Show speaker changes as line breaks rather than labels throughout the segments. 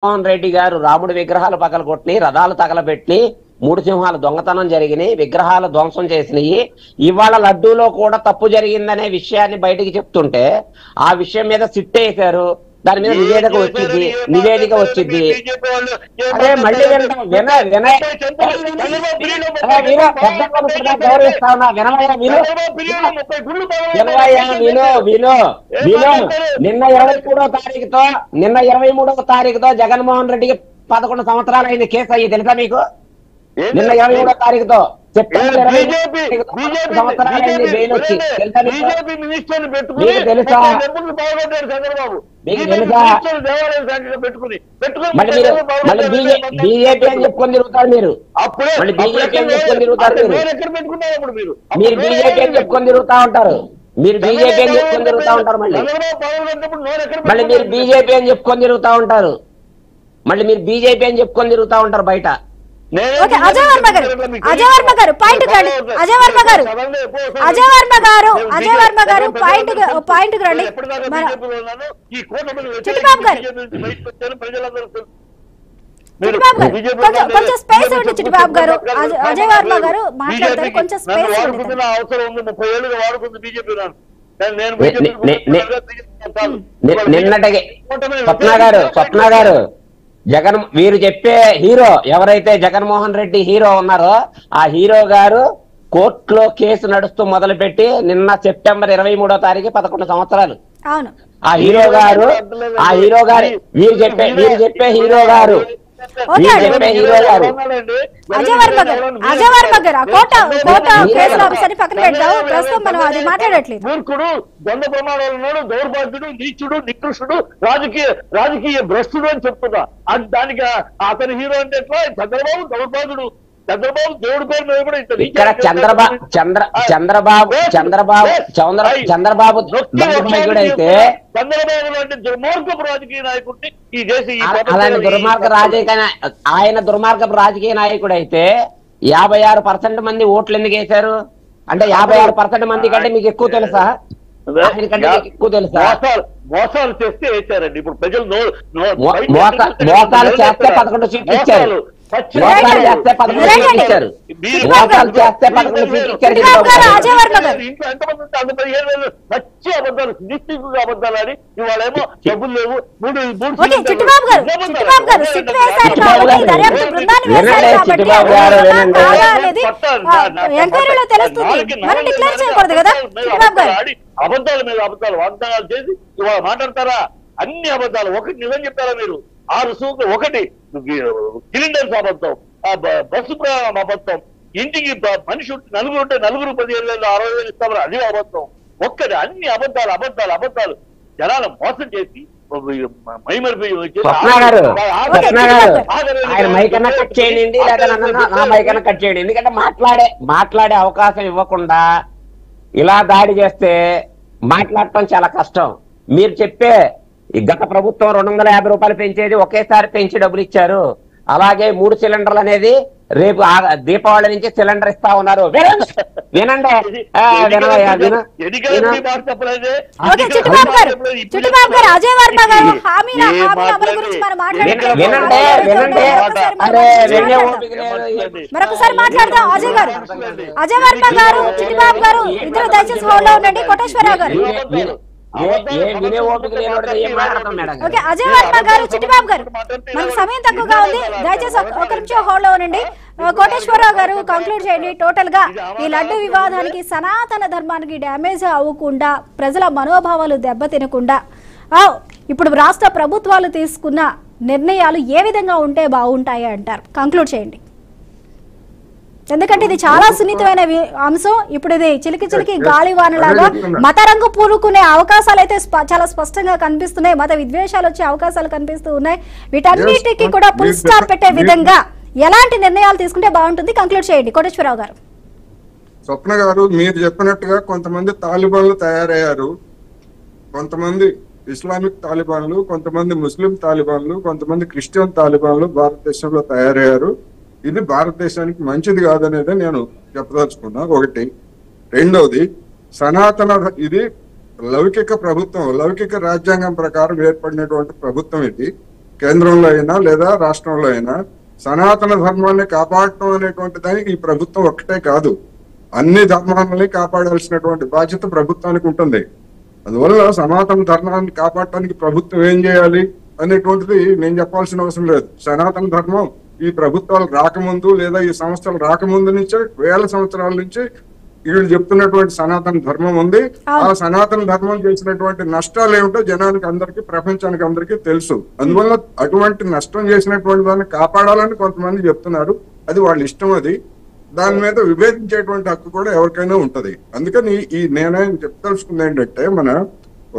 జగన్మోహన్ రెడ్డి గారు రాముడి విగ్రహాలు పగలగొట్టి రథాలు తగలబెట్టి 3 సింహాలు దొంగతనం జరిగినాయి, విగ్రహాలు ధ్వంసం చేసినాయి. ఇవాళ లడ్డూలో కూడా తప్పు జరిగిందనే విషయాన్ని బయటికి చెప్తుంటే ఆ విషయం మీద సిట్టేశారు. దాని మీద నివేదిక వచ్చింది. అదే మళ్ళీ గౌరవిస్తా ఉన్నా. నిన్న 23వ తారీఖుతో జగన్మోహన్ రెడ్డికి 11 సంవత్సరాలు అయింది కేసు అయ్యి తెలుసా మీకు? నిన్న 23వ తారీఖుతో సెప్టెంబర్ 20 సంవత్సరాలు అయింది బెయిల్ వచ్చి తెలుసా మీకు? తెలుసా? మళ్ళీ బీజేపీ అని చెప్పుకొని తిరుగుతారు మీరు. మళ్ళీ బీజేపీ అని చెప్పుకొని తిరుగుతారు మీరు బీజేపీ అని చెప్పుకొని తిరుగుతా ఉంటారు. మీరు బీజేపీ అని చెప్పుకొని తిరుగుతా ఉంటారు. మళ్ళీ మీరు బీజేపీ అని చెప్పుకొని తిరుగుతా ఉంటారు. మళ్ళీ మీరు బీజేపీ అని చెప్పుకొని తిరుగుతా ఉంటారు బయట.
అజయ్ వర్మ గారు పాయింట్ రండి. అజయ్ వర్మ గారు పాయింట్ రండి. చిట్టిబాబు గారు కొంచెం స్పేస్ ఇవ్వండి. చిట్టిబాబు గారు అజయ్ వర్మ గారు మాట్లాడతారు, కొంచెం స్పేస్ ఇవ్వండి.
నిన్నటికి స్వప్న గారు వీరు చెప్పే హీరో ఎవరైతే జగన్మోహన్ రెడ్డి హీరో ఉన్నారో ఆ హీరో గారు కోర్టులో కేసు నడుస్తూ మొదలుపెట్టి నిన్న సెప్టెంబర్ 23వ తారీఖు 11 సంవత్సరాలు. ఆ హీరో గారు వీరు చెప్పే హీరో గారు
అజయ్ వర్మ గారు కోట కేసుల అంశాన్ని పక్కన పెడతావు. ప్రస్తుతం మనం అది మాట్లాడట్లేదు.
మూర్ఖుడు, దొంగ ప్రమాణాలు, దౌర్భాగ్యుడు, నీచుడు, నికృష్టుడు, రాజకీయ భ్రష్టుడు అని చెప్తున్నా. దానికి అతని హీరో అంటే ఎట్లా? చంద్రబాబు దౌర్భాగ్యుడు. చంద్రబాబు దేవుడి పేరు మీద కూడా
ఇక్కడ చంద్రబాబు అయితే
చంద్రబాబు లాంటి దుర్మార్గపు రాజకీయ నాయకుడిని ఈ దేశ
ఆయన దుర్మార్గపు రాజకీయ నాయకుడు అయితే 56% మంది ఓట్లు ఎందుకు వేశారు అంటే 56% మంది కంటే మీకు ఎక్కువ తెలుసా? ఎక్కువ తెలుసా?
మోసాలు చేస్తే వేశారండి. ఇప్పుడు ప్రజలు
మోసాలు చేస్తే 11 సీట్లు ఇచ్చారు. మోసాలు చేస్తే 11 సీట్లు ఇచ్చారు. మోసాలు చేస్తే 11 సీట్లు ఇచ్చారు.
ఇంట్లో ఎంతమంది ఉంటే అంత 15,000 పచ్చి అబద్ధాలు, నిశ్చిత అబద్ధాలు అని. ఇవాళేమో డబ్బులు లేవు. అబద్ధాల మీద అబద్ధాలు వాగ్దానాలు చేసి ఇవాళ మాట్లాడతారా? అన్ని అబద్ధాలు. ఒకటి నిజం చెప్తారా మీరు? 6 సూట్లు, ఒకటి సిలిండర్స్ అబద్ధం, బస్సు ప్రయాణం అబద్ధం, ఇంటికి మనిషి నలుగురు ఉంటే 15,000 60,000 ఇస్తామని అది అబద్ధం. ఒక్కటి అన్ని అబద్ధాలు జనాలు మోసం చేసి
ఆయన మైకన్నా కట్ చేయండి లేదా నా మైకన్నా కట్ చేయండి. ఎందుకంటే మాట్లాడే అవకాశం ఇవ్వకుండా ఇలా దాడి చేస్తే మాట్లాడటం చాలా కష్టం. మీరు చెప్పే గత ప్రభుత్వం 250 రూపాయలు పెంచేది ఒకేసారి పెంచి డబ్బులు ఇచ్చారు. అలాగే 3 సిలిండర్లు అనేది రేపు దీపావళి నుంచి సిలిండర్ ఇస్తా ఉన్నారు. వినండి.
మరొకసారి మాట్లాడదాం. అజయ్ వర్మ గారు, చిట్టిబాబు గారు ఇద్దరు దయచేసి హోల్డ్లో ఉండండి. కోటేశ్వరరావు గారు, అజయ్ వర్మ గారు, చిట్టిబాబు గారు మనకు సమయం తక్కువగా ఉంది. దయచేసి ఒక నిమిషం హోల్డ్లో ఉండండి. కోటేశ్వరరావు గారు కంక్లూడ్ చేయండి. టోటల్ గా ఈ లడ్డు వివాదానికి, సనాతన ధర్మానికి డ్యామేజ్ అవ్వకుండా, ప్రజల మనోభావాలు దెబ్బతినకుండా ఇప్పుడు రాష్ట్ర ప్రభుత్వాలు తీసుకున్న నిర్ణయాలు ఏ విధంగా ఉంటే బాగుంటాయి అంటారు? కంక్లూడ్ చేయండి. ఎందుకంటే ఇది చాలా సున్నితమైన అంశం. ఇప్పుడు ఇది చిలికి గాలివానలాగా మత రంగు పూరుకునే అవకాశాలు అయితే చాలా స్పష్టంగా కనిపిస్తున్నాయి. మత విద్వేషాలు వచ్చే అవకాశాలు కనిపిస్తూ ఉన్నాయి. వీటన్నిటికీ కూడా ఫుల్ స్టాప్ పెట్టే విధంగా ఎలాంటి నిర్ణయాలు తీసుకుంటే బాగుంటుంది? కంక్లూడ్ చేయండి కోటేశ్వరరావు గారు.
స్వప్న గారు, మీరు చెప్పినట్టుగా కొంతమంది తాలిబాన్లు తయారయ్యారు. కొంతమంది ఇస్లామిక్ తాలిబాన్లు, కొంతమంది ముస్లిం తాలిబాన్లు, కొంతమంది క్రిస్టియన్ తాలిబాన్లు భారతదేశంలో తయారయ్యారు. ఇది భారతదేశానికి మంచిది కాదనేది నేను చెప్పదలుచుకున్నా. ఒకటి. రెండవది, సనాతన ఇది లౌకిక ప్రభుత్వం, లౌకిక రాజ్యాంగం ప్రకారం ఏర్పడినటువంటి ప్రభుత్వం ఇది. కేంద్రంలో అయినా లేదా రాష్ట్రంలో అయినా సనాతన ధర్మాన్ని కాపాడటం అనేటువంటి దానికి ఈ ప్రభుత్వం ఒక్కటే కాదు, అన్ని ధర్మాలని కాపాడాల్సినటువంటి బాధ్యత ప్రభుత్వానికి ఉంటుంది. అందువల్ల సనాతన ధర్మాన్ని కాపాడటానికి ప్రభుత్వం ఏం చేయాలి అనేటువంటిది నేను చెప్పాల్సిన అవసరం లేదు. సనాతన ధర్మం ఈ ప్రభుత్వాలు రాకముందు లేదా ఈ సంస్థలు రాకముందు నుంచే వేల సంవత్సరాల నుంచి వీళ్ళు చెప్తున్నటువంటి సనాతన ధర్మం ఉంది. ఆ సనాతన ధర్మం చేసినటువంటి నష్టాలు ఏమిటో జనానికి అందరికీ, ప్రపంచానికి అందరికీ తెలుసు. అందువల్ల అటువంటి నష్టం చేసినటువంటి దాన్ని కాపాడాలని కొంతమంది చెప్తున్నారు. అది వాళ్ళ ఇష్టం. అది దాని మీద విభేదించేటువంటి హక్కు కూడా ఎవరికైనా ఉంటది. అందుకని నేనే చెప్పదలుచుకుంది ఏంటంటే, మన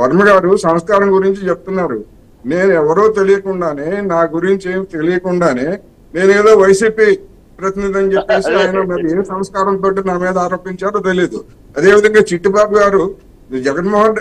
వర్మ గారు సంస్కారం గురించి చెప్తున్నారు. నేను ఎవరో తెలియకుండానే, నా గురించి ఏం తెలియకుండానే నేనేదో వైసీపీ ప్రతినిధి అని చెప్పేసి ఆయన మరి ఏ సంస్కారంతో నా మీద ఆరోపించారో తెలియదు. అదేవిధంగా చిట్టిబాబు గారు జగన్మోహన్